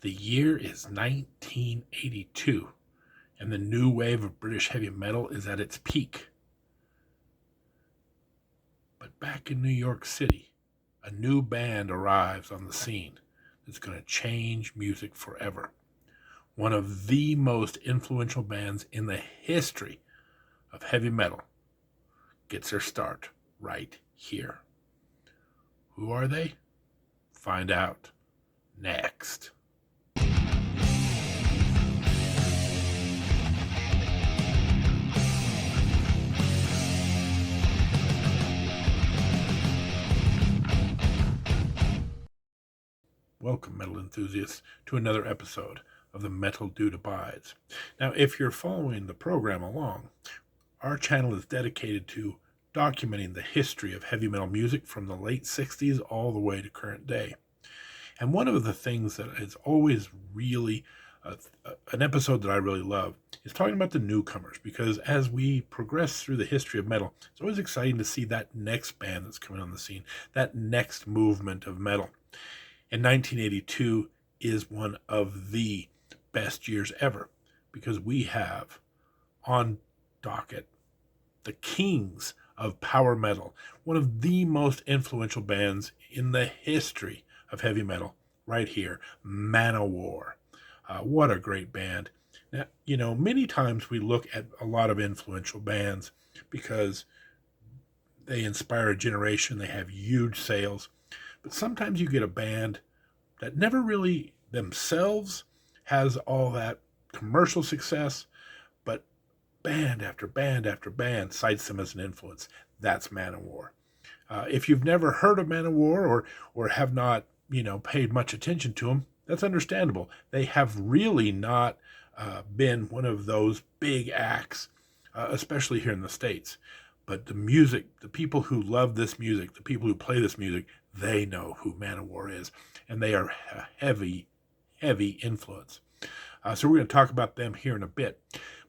The year is 1982, and the new wave of British heavy metal is at its peak. But back in New York City, a new band arrives on the scene that's going to change music forever. One of the most influential bands in the history of heavy metal gets their start right here. Who are they? Find out next. Welcome, metal enthusiasts, to another episode of the Metal Dude Abides. Now, if you're following the program along, our channel is dedicated to documenting the history of heavy metal music from the late 60s all the way to current day. And one of the things that is always really an episode that I really love is talking about the newcomers, because as we progress through the history of metal, it's always exciting to see that next band that's coming on the scene, that next movement of metal. And 1982 is one of the best years ever, because we have on docket the kings of power metal, one of the most influential bands in the history of heavy metal, right here, Manowar. What a great band. Now, many times we look at a lot of influential bands because they inspire a generation, they have huge sales. But sometimes you get a band that never really themselves has all that commercial success, but band after band after band cites them as an influence. That's Manowar. If you've never heard of Manowar or have not, paid much attention to them, that's understandable. They have really not been one of those big acts, especially here in the States. But the music, the people who love this music, the people who play this music, they know who Manowar is, and they are a heavy, heavy influence. So we're going to talk about them here in a bit.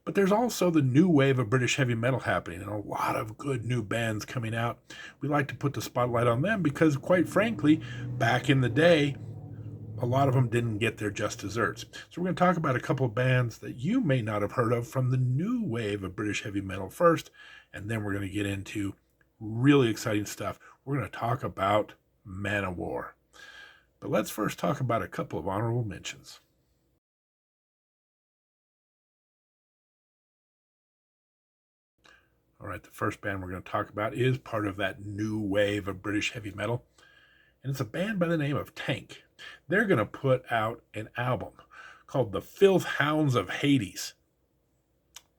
But there's also the new wave of British heavy metal happening, and a lot of good new bands coming out. We like to put the spotlight on them because, quite frankly, back in the day, a lot of them didn't get their just desserts. So we're going to talk about a couple of bands that you may not have heard of from the new wave of British heavy metal first, and then we're going to get into really exciting stuff. We're going to talk about Manowar. But let's first talk about a couple of honorable mentions. All right, the first band we're going to talk about is part of that new wave of British heavy metal, and it's a band by the name of Tank. They're going to put out an album called The Filth Hounds of Hades.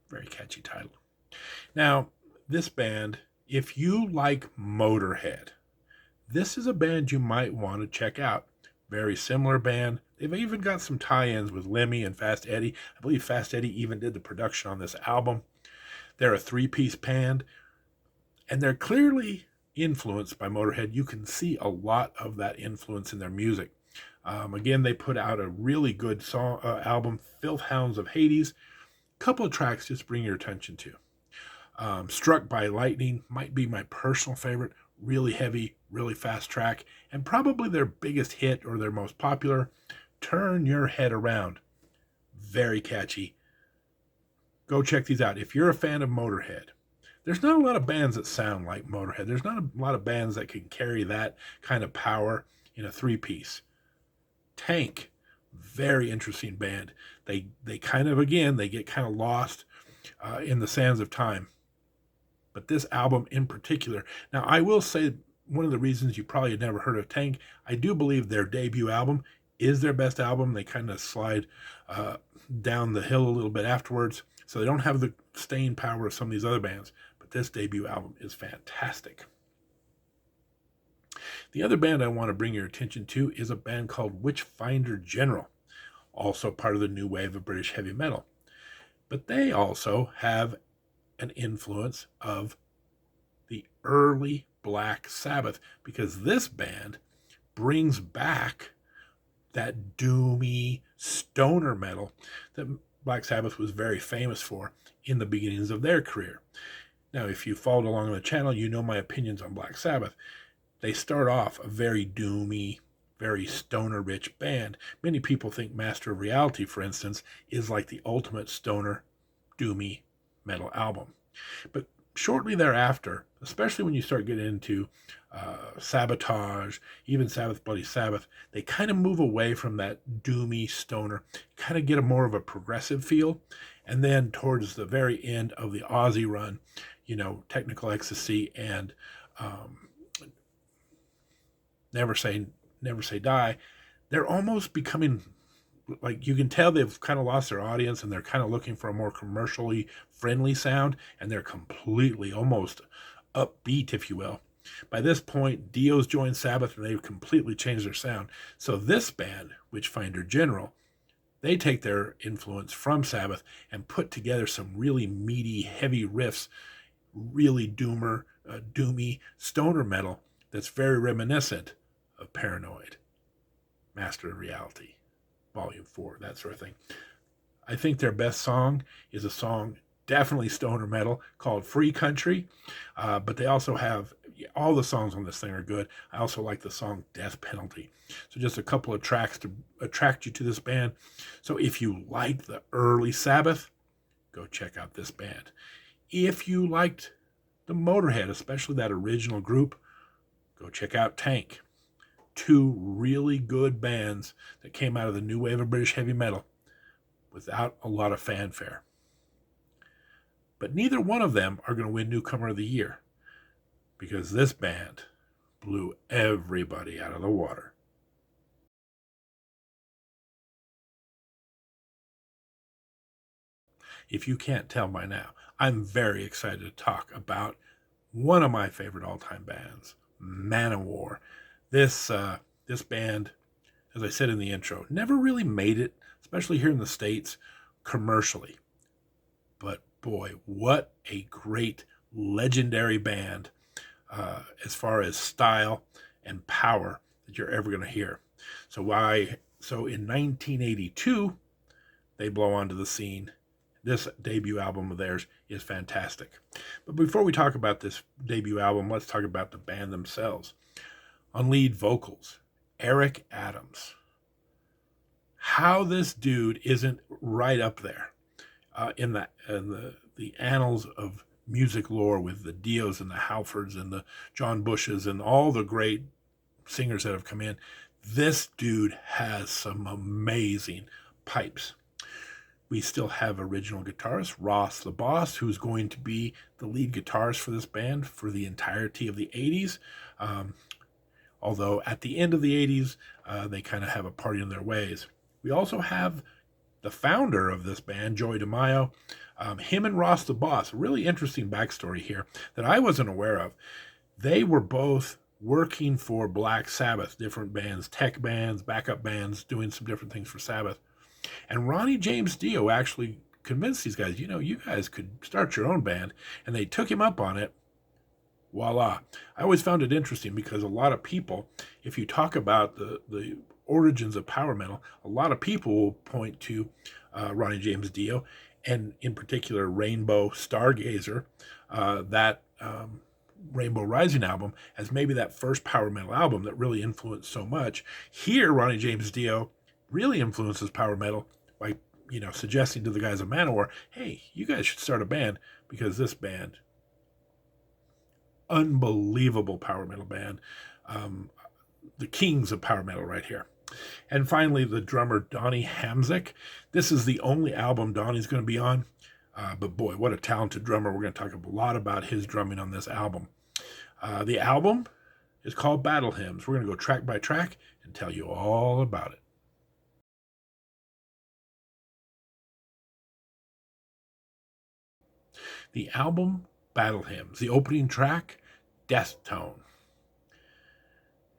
Very catchy title. Now, this band, if you like Motorhead, this is a band you might want to check out. Very similar band. They've even got some tie-ins with Lemmy and Fast Eddie. I believe Fast Eddie even did the production on this album. They're a three-piece band, and they're clearly influenced by Motorhead. You can see a lot of that influence in their music. Again, they put out a really good song album, Filth Hounds of Hades. A couple of tracks just bring your attention to. Struck by Lightning might be my personal favorite. Really heavy, really fast track, and probably their biggest hit or their most popular, Turn Your Head Around. Very catchy. Go check these out. If you're a fan of Motorhead, there's not a lot of bands that sound like Motorhead. There's not a lot of bands that can carry that kind of power in a three-piece. Tank, very interesting band. They kind of, again, they get kind of lost in the sands of time. But this album in particular, now I will say one of the reasons you probably had never heard of Tank, I do believe their debut album is their best album. They kind of slide down the hill a little bit afterwards, so they don't have the staying power of some of these other bands, but this debut album is fantastic. The other band I want to bring your attention to is a band called Witchfinder General, also part of the new wave of British heavy metal. But they also have an influence of the early Black Sabbath, because this band brings back that doomy stoner metal that Black Sabbath was very famous for in the beginnings of their career. Now, if you followed along on the channel, you know my opinions on Black Sabbath. They start off a very doomy, very stoner-rich band. Many people think Master of Reality, for instance, is like the ultimate stoner, doomy metal album. But shortly thereafter, especially when you start getting into Sabotage, even Sabbath Bloody Sabbath, they kind of move away from that doomy stoner, kind of get a more of a progressive feel. And then towards the very end of the Aussie run, Technical Ecstasy and um, Never Say Never Say Die, they're almost becoming, like, you can tell they've kind of lost their audience and they're kind of looking for a more commercially friendly sound, and they're completely almost upbeat, if you will. By this point, Dio's joined Sabbath and they've completely changed their sound. So this band, Witchfinder General, they take their influence from Sabbath and put together some really meaty, heavy riffs, really doomy stoner metal that's very reminiscent of Paranoid, Master of Reality, Volume 4, that sort of thing. I think their best song is a song, definitely stoner metal, called Free Country. But they also have, all the songs on this thing are good. I also like the song Death Penalty. So just a couple of tracks to attract you to this band. So if you like the early Sabbath, go check out this band. If you liked the Motorhead, especially that original group, go check out Tank. Two really good bands that came out of the new wave of British heavy metal without a lot of fanfare. But neither one of them are going to win Newcomer of the Year, because this band blew everybody out of the water. If you can't tell by now, I'm very excited to talk about one of my favorite all-time bands, Manowar. This band, as I said in the intro, never really made it, especially here in the States, commercially. But boy, what a great, legendary band as far as style and power that you're ever going to hear. So in 1982, they blow onto the scene. This debut album of theirs is fantastic. But before we talk about this debut album, let's talk about the band themselves. On lead vocals, Eric Adams. How this dude isn't right up there in the annals of music lore with the Dios and the Halfords and the John Bushes and all the great singers that have come in. This dude has some amazing pipes. We still have original guitarist Ross the Boss, who's going to be the lead guitarist for this band for the entirety of the 80s. Although at the end of the 80s, they kind of have a party in their ways. We also have the founder of this band, Joey DeMaio. Him and Ross the Boss, really interesting backstory here that I wasn't aware of. They were both working for Black Sabbath, different bands, tech bands, backup bands, doing some different things for Sabbath. And Ronnie James Dio actually convinced these guys, you guys could start your own band. And they took him up on it. Voila. I always found it interesting because a lot of people, if you talk about the origins of power metal, a lot of people will point to Ronnie James Dio, and in particular Rainbow Stargazer, that Rainbow Rising album, as maybe that first power metal album that really influenced so much. Here, Ronnie James Dio really influences power metal by, suggesting to the guys of Manowar, hey, you guys should start a band, because this band, unbelievable power metal band, the kings of power metal right here. And finally, the drummer Donnie Hamzik. This is the only album Donnie's going to be on, but boy, what a talented drummer. We're going to talk a lot about his drumming on this album. The album is called Battle Hymns. We're going to go track by track and tell you all about it. The album Battle Hymns, the opening track, Death Tone.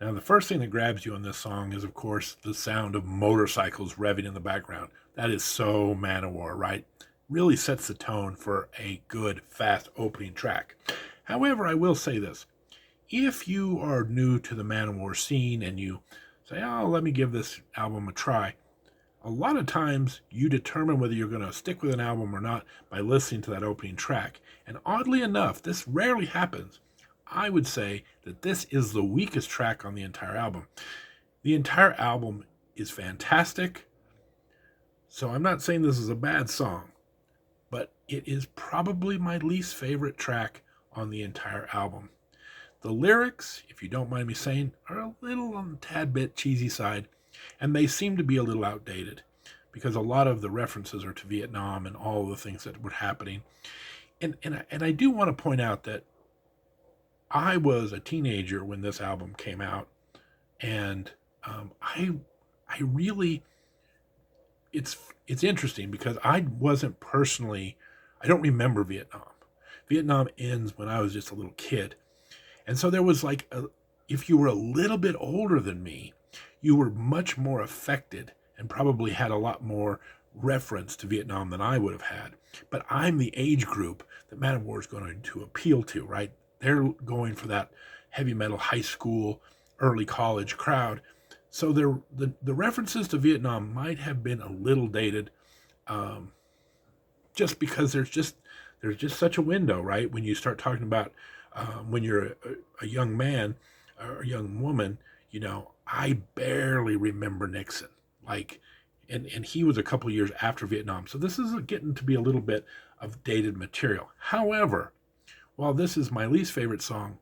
Now, the first thing that grabs you on this song is, of course, the sound of motorcycles revving in the background. That is so Manowar, right? Really sets the tone for a good, fast opening track. However, I will say this. If you are new to the Manowar scene and you say, let me give this album a try, a lot of times you determine whether you're going to stick with an album or not by listening to that opening track. And oddly enough, this rarely happens. I would say that this is the weakest track on the entire album. The entire album is fantastic, so I'm not saying this is a bad song, but it is probably my least favorite track on the entire album. The lyrics, if you don't mind me saying, are a little on the tad bit cheesy side, and they seem to be a little outdated because a lot of the references are to Vietnam and all the things that were happening. And I do want to point out that I was a teenager when this album came out, and I really it's interesting because I wasn't personally I don't remember Vietnam. Vietnam ends when I was just a little kid, and so there was if you were a little bit older than me, you were much more affected and probably had a lot more reference to Vietnam than I would have had. But I'm the age group that Manowar is going to appeal to, right? They're going for that heavy metal high school, early college crowd. So the references to Vietnam might have been a little dated, um, just because there's just such a window, right? When you start talking about when you're a young man or a young woman, I barely remember Nixon. Like, and he was a couple years after Vietnam, so this is getting to be a little bit of dated material. However, while this is my least favorite song,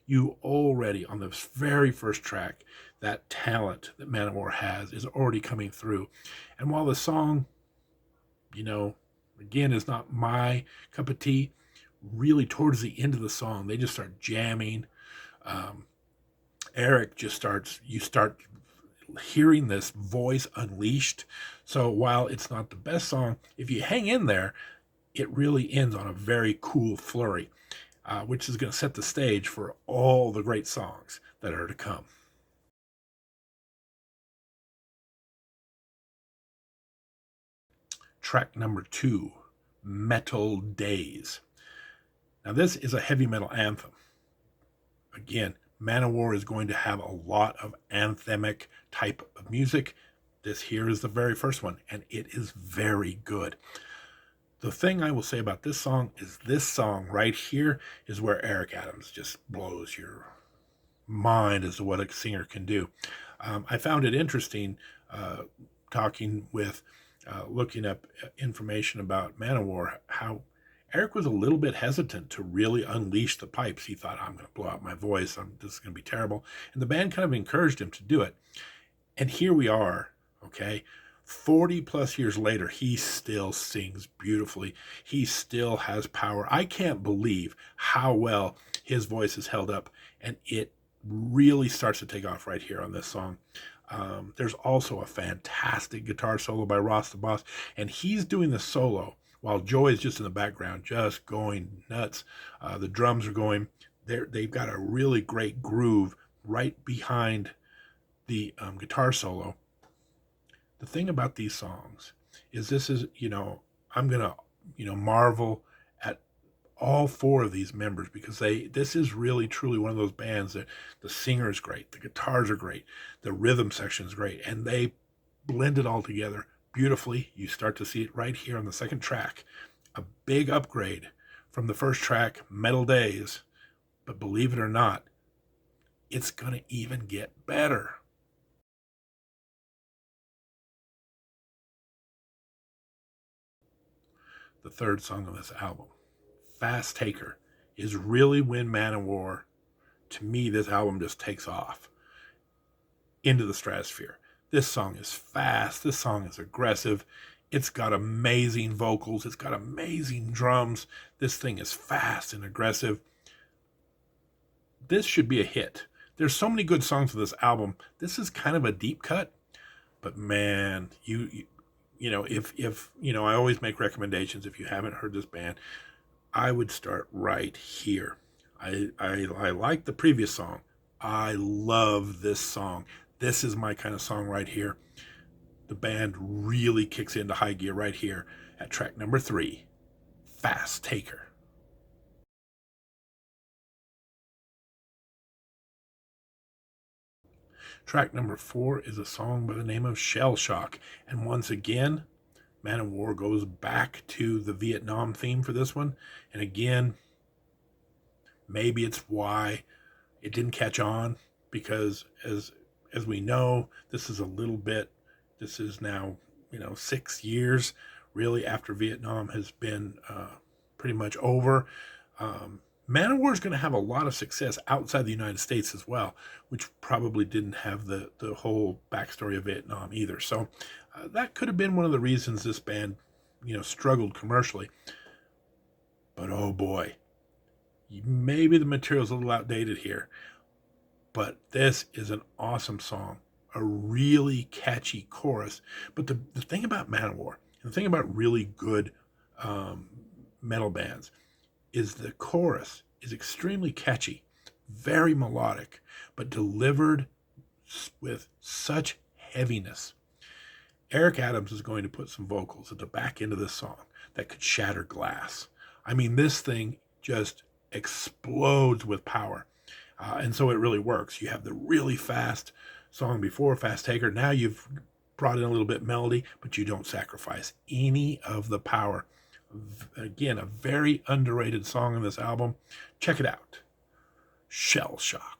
you already on the very first track, that talent that Manowar has is already coming through. And while the song, you know, again, is not my cup of tea, really towards the end of the song, they just start jamming. Um, Eric just starts, you start hearing this voice unleashed. So while it's not the best song, if you hang in there, it really ends on a very cool flurry, which is going to set the stage for all the great songs that are to come. Track number 2, Metal Days. Now, this is a heavy metal anthem. Again, Manowar is going to have a lot of anthemic type of music. This here is the very first one, and it is very good. The thing I will say about this song is this song right here is where Eric Adams just blows your mind as to what a singer can do. I found it interesting talking with, looking up information about Manowar, how Eric was a little bit hesitant to really unleash the pipes. He thought, I'm going to blow out my voice. This is going to be terrible. And the band kind of encouraged him to do it. And here we are, okay? 40 plus years later, he still sings beautifully. He still has power. I can't believe how well his voice is held up. And it really starts to take off right here on this song. There's also a fantastic guitar solo by Ross the Boss, and he's doing the solo while Joy is just in the background, just going nuts. The drums are going. They've got a really great groove right behind the guitar solo. The thing about these songs is this is, I'm going to, marvel at all four of these members because this is really truly one of those bands that the singer is great, the guitars are great, the rhythm section is great, and they blend it all together beautifully. You start to see it right here on the second track. A big upgrade from the first track, Metal Days. But believe it or not, it's going to even get better. The third song on this album, Fast Taker, is really when Manowar, to me, this album just takes off into the stratosphere. This song is fast. This song is aggressive. It's got amazing vocals. It's got amazing drums. This thing is fast and aggressive. This should be a hit. There's so many good songs on this album. This is kind of a deep cut, but man, if I always make recommendations. If you haven't heard this band, I would start right here. I like the previous song. I love this song. This is my kind of song right here. The band really kicks into high gear right here at track number 3, Fast Taker. Track number 4 is a song by the name of Shell Shock. And once again, Manowar goes back to the Vietnam theme for this one. And again, maybe it's why it didn't catch on, because as we know, this is now, 6 years really after Vietnam has been pretty much over. Um, Manowar is going to have a lot of success outside the United States as well, which probably didn't have the whole backstory of Vietnam either. So that could have been one of the reasons this band, struggled commercially. But oh boy, maybe the material's a little outdated here, but this is an awesome song, a really catchy chorus. But the thing about Manowar, and the thing about really good um, metal bands, is the chorus is extremely catchy, very melodic, but delivered with such heaviness. Eric Adams is going to put some vocals at the back end of this song that could shatter glass. I mean, this thing just explodes with power. And so it really works. You have the really fast song before, Fast Taker. Now you've brought in a little bit melody, but you don't sacrifice any of the power. Again, a very underrated song on this album. Check it out. Shell Shock.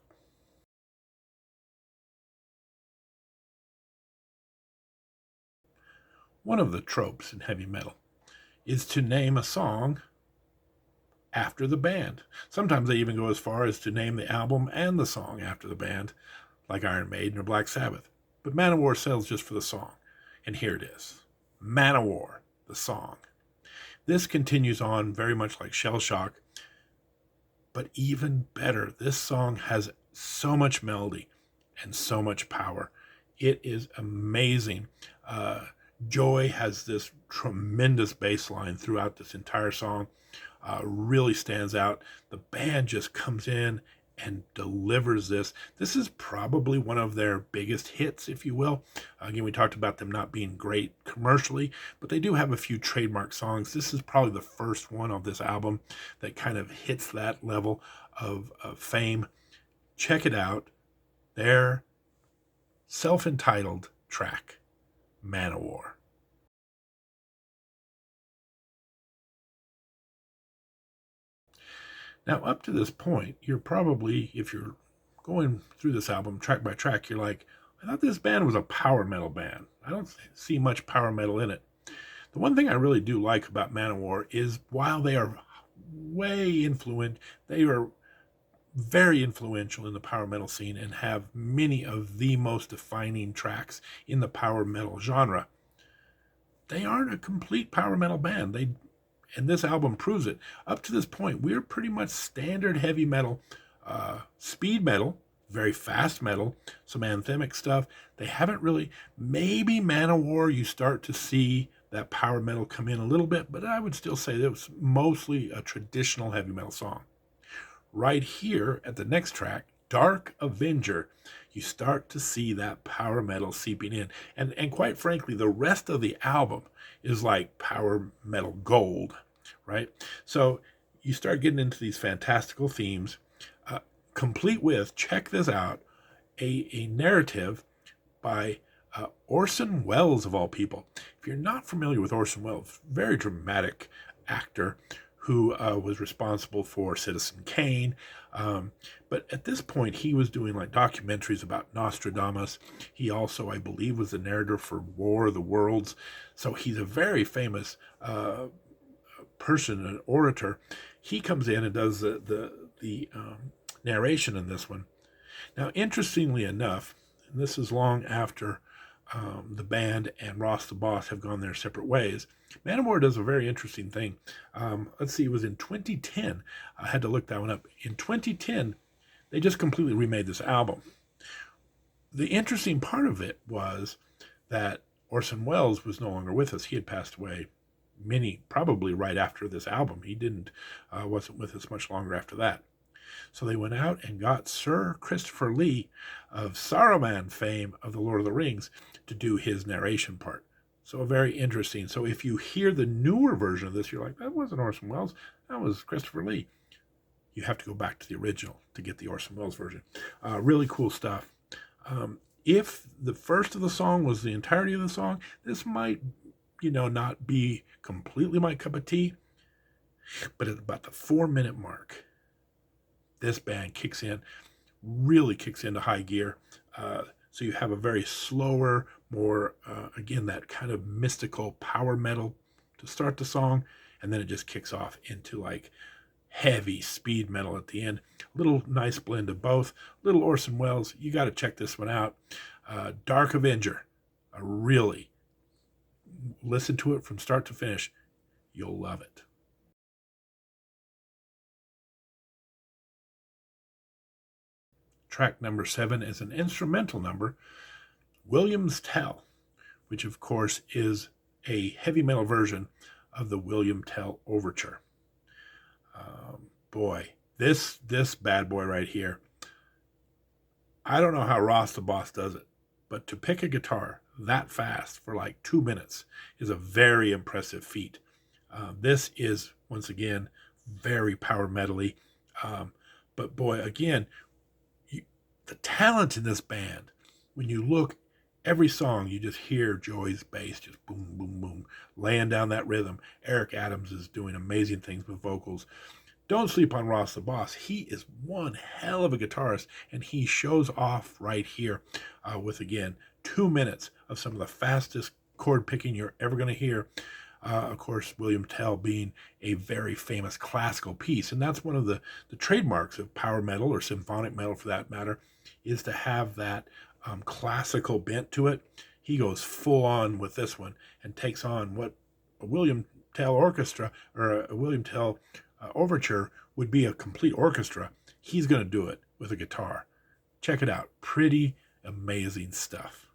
One of the tropes in heavy metal is to name a song after the band. Sometimes they even go as far as to name the album and the song after the band, like Iron Maiden or Black Sabbath. But Manowar sells just for the song. And here it is. Manowar, the song. This continues on very much like Shell Shock, but even better. This song has so much melody and so much power. It is amazing. Joy has this tremendous bass line throughout this entire song. Really stands out. The band just comes in and delivers this. This is probably one of their biggest hits, if you will. Again, we talked about them not being great commercially, but they do have a few trademark songs. This is probably the first one of this album that kind of hits that level of fame. Check it out. Their self-entitled track, Manowar. Now, up to this point, you're probably, if you're going through this album track by track, you're like, I thought this band was a power metal band. I don't see much power metal in it. The one thing I really do like about Manowar is while they are they are very influential in the power metal scene and have many of the most defining tracks in the power metal genre. They aren't a complete power metal band. And this album proves it. Up to this point, we're pretty much standard heavy metal, speed metal, very fast metal, some anthemic stuff. They haven't really, maybe Manowar, you start to see that power metal come in a little bit, but I would still say that was mostly a traditional heavy metal song. Right here at the next track, Dark Avenger, you start to see that power metal seeping in. And quite frankly, the rest of the album is like power metal gold, right? So you start getting into these fantastical themes, complete with, check this out, a narrative by Orson Welles, of all people. If you're not familiar with Orson Welles, very dramatic actor who was responsible for Citizen Kane. But at this point, he was doing like documentaries about Nostradamus. He also, I believe, was the narrator for War of the Worlds. So he's a very famous person, an orator. He comes in and does the narration in this one. Now, interestingly enough, and this is long after the band and Ross the Boss have gone their separate ways, Manowar does a very interesting thing. Let's see, it was in 2010. I had to look that one up. In 2010, they just completely remade this album. The interesting part of it was that Orson Welles was no longer with us. He had passed away probably right after this album. He wasn't with us much longer after that. So they went out and got Sir Christopher Lee of Saruman fame of the Lord of the Rings to do his narration part. So very interesting. So if you hear the newer version of this, you're like, that wasn't Orson Welles, that was Christopher Lee. You have to go back to the original to get the Orson Welles version. Really cool stuff. If the first of the song was the entirety of the song, this might, not be completely my cup of tea. But at about the 4-minute mark, this band really kicks into high gear. So you have a very slower, more, again, that kind of mystical power metal to start the song. And then it just kicks off into like heavy speed metal at the end. Little nice blend of both. Little Orson Welles, you got to check this one out. Dark Avenger, really listen to it from start to finish. You'll love it. Track number 7 is an instrumental number, William's Tell, which of course is a heavy metal version of the William Tell Overture. Boy, this bad boy right here, I don't know how Ross the Boss does it, but to pick a guitar that fast for like 2 minutes is a very impressive feat. This is, once again, very power metally. But boy, again, the talent in this band, when you look, every song you just hear Joey's bass just boom, boom, boom, laying down that rhythm. Eric Adams is doing amazing things with vocals. Don't sleep on Ross the Boss. He is one hell of a guitarist, and he shows off right here with, again, 2 minutes of some of the fastest chord picking you're ever going to hear. Of course, William Tell being a very famous classical piece, and that's one of the trademarks of power metal, or symphonic metal for that matter, is to have that classical bent to it. He goes full on with this one and takes on what a William Tell orchestra, or a William Tell overture would be a complete orchestra. He's going to do it with a guitar. Check it out. Pretty amazing stuff.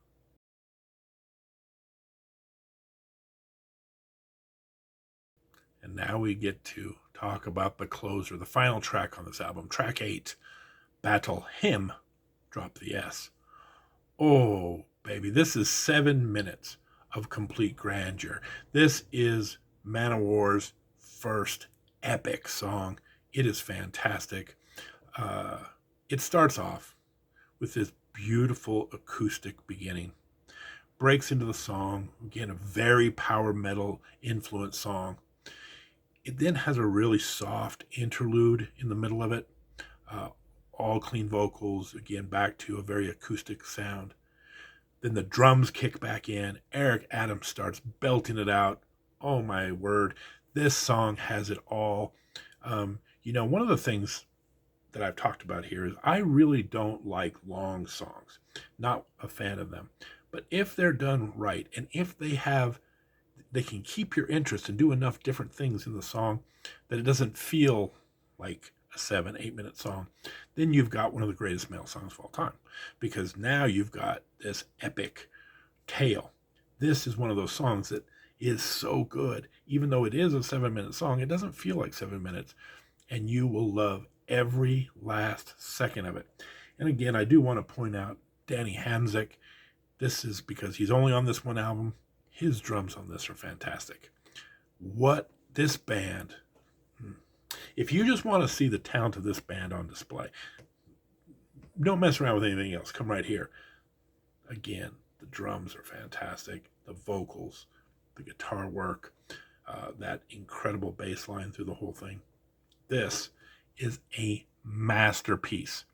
And now we get to talk about the closer, the final track on this album, track 8, Battle Hymn, drop the S. Oh, baby, this is 7 minutes of complete grandeur. This is Manowar's first epic song. It is fantastic. It starts off with this beautiful acoustic beginning, breaks into the song, again, a very power metal influenced song. It then has a really soft interlude in the middle of it, all clean vocals, again, back to a very acoustic sound. Then the drums kick back in. Eric Adams starts belting it out. Oh my word, this song has it all. One of the things that I've talked about here is I really don't like long songs. Not a fan of them. But if they're done right, and if they can keep your interest and do enough different things in the song that it doesn't feel like a 7-8 minute song, then you've got one of the greatest metal songs of all time, because now you've got this epic tale. This is one of those songs that is so good. Even though it is a 7-minute song, it doesn't feel like 7 minutes, and you will love every last second of it. And again, I do want to point out Danny Hamzik. This is because he's only on this one album. His drums on this are fantastic. What this band, if you just want to see the talent of this band on display, don't mess around with anything else. Come right here. Again, the drums are fantastic. The vocals, the guitar work, that incredible bass line through the whole thing. This is a masterpiece.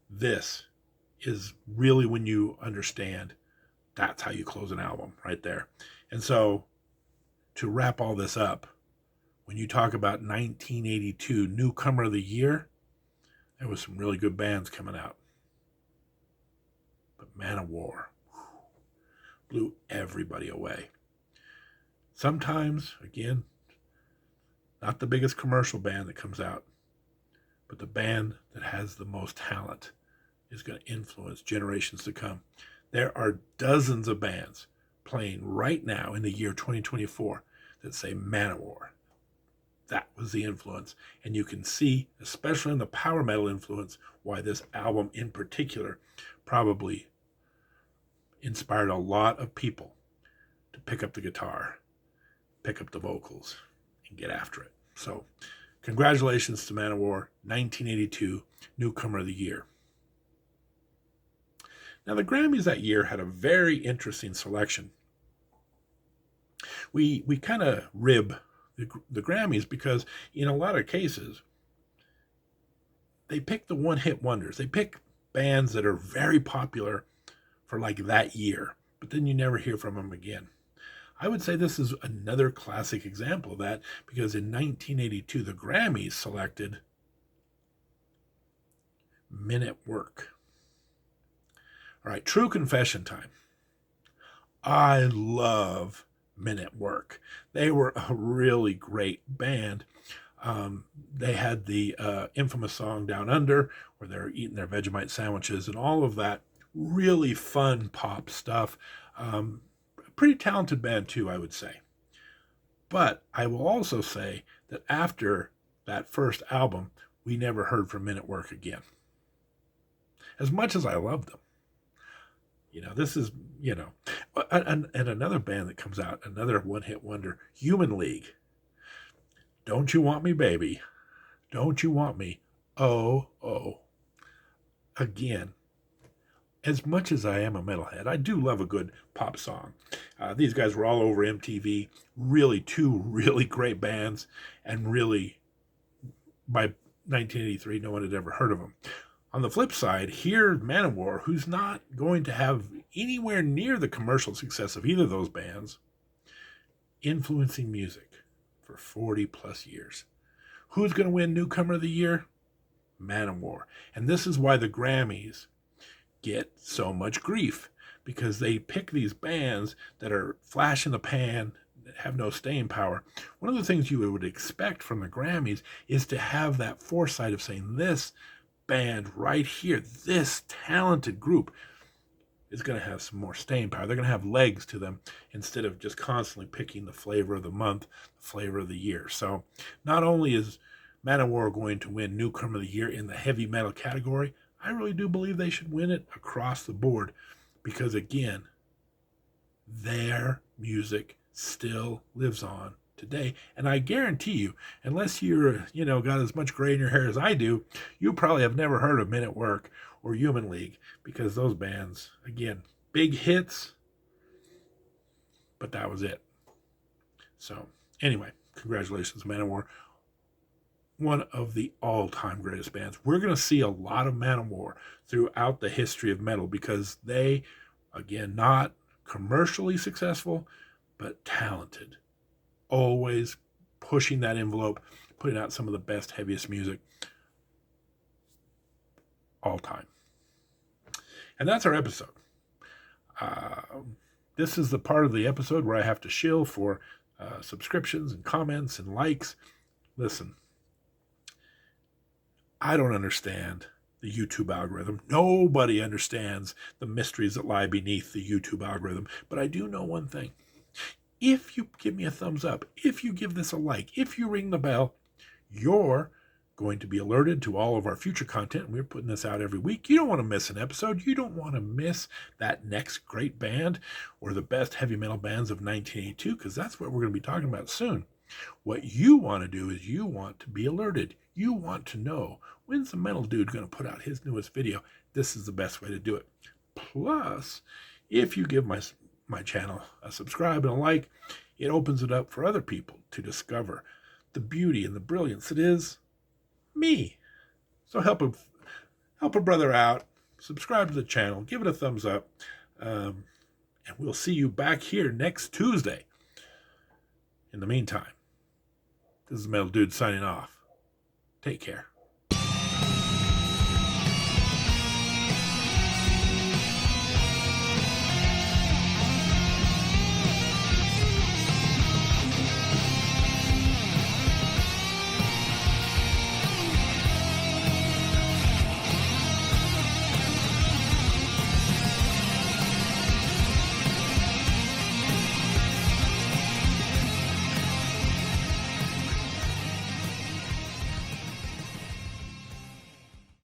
This is really when you understand that's how you close an album right there. And so to wrap all this up, when you talk about 1982 Newcomer of the Year, there was some really good bands coming out. But Manowar blew everybody away. Sometimes, again, not the biggest commercial band that comes out, but the band that has the most talent is going to influence generations to come. There are dozens of bands playing right now in the year 2024 that say Manowar. That was the influence. And you can see, especially in the power metal influence, why this album in particular probably inspired a lot of people to pick up the guitar, pick up the vocals, and get after it. So, congratulations to Manowar, 1982 Newcomer of the Year. Now, the Grammys that year had a very interesting selection. We kind of rib the Grammys because in a lot of cases, they pick the one-hit wonders. They pick bands that are very popular for like that year, but then you never hear from them again. I would say this is another classic example of that, because in 1982, the Grammys selected Men at Work. All right, true confession time. I love Men at Work. They were a really great band. They had the infamous song Down Under, where they're eating their Vegemite sandwiches and all of that really fun pop stuff. Pretty talented band, too, I would say. But I will also say that after that first album, we never heard from Men at Work again. As much as I loved them. This is, and another band that comes out, another one-hit wonder, Human League. Don't You Want Me, Baby? Don't You Want Me? Oh, oh. Again, as much as I am a metalhead, I do love a good pop song. These guys were all over MTV. Really, two really great bands. And really, by 1983, no one had ever heard of them. On the flip side, here, Manowar, who's not going to have anywhere near the commercial success of either of those bands, influencing music for 40 plus years. Who's going to win Newcomer of the Year? Manowar. And this is why the Grammys get so much grief, because they pick these bands that are flash in the pan, that have no staying power. One of the things you would expect from the Grammys is to have that foresight of saying, this band right here, this talented group is going to have some more staying power. They're going to have legs to them, instead of just constantly picking the flavor of the month, the flavor of the year. So not only is Manowar going to win Newcomer of the Year in the heavy metal category, I really do believe they should win it across the board, because again, their music still lives on today. And I guarantee you, unless you're, got as much gray in your hair as I do, you probably have never heard of Men at Work or Human League, because those bands, again, big hits, but that was it. So anyway, congratulations, Manowar. One of the all-time greatest bands. We're going to see a lot of Manowar throughout the history of metal, because they, again, not commercially successful, but talented. Always pushing that envelope, putting out some of the best, heaviest music all time. And that's our episode. This is the part of the episode where I have to shill for subscriptions and comments and likes. Listen, I don't understand the YouTube algorithm. Nobody understands the mysteries that lie beneath the YouTube algorithm. But I do know one thing. If you give me a thumbs up, if you give this a like, if you ring the bell, you're going to be alerted to all of our future content. We're putting this out every week. You don't want to miss an episode. You don't want to miss that next great band or the best heavy metal bands of 1982, because that's what we're going to be talking about soon. What you want to do is you want to be alerted. You want to know, when's the metal dude going to put out his newest video? This is the best way to do it. Plus, if you give my channel a subscribe and a like, it opens it up for other people to discover the beauty and the brilliance that is me. So help a brother out, subscribe to the channel, give it a thumbs up, and we'll see you back here next Tuesday. In the meantime, this is Metal Dude signing off. Take care.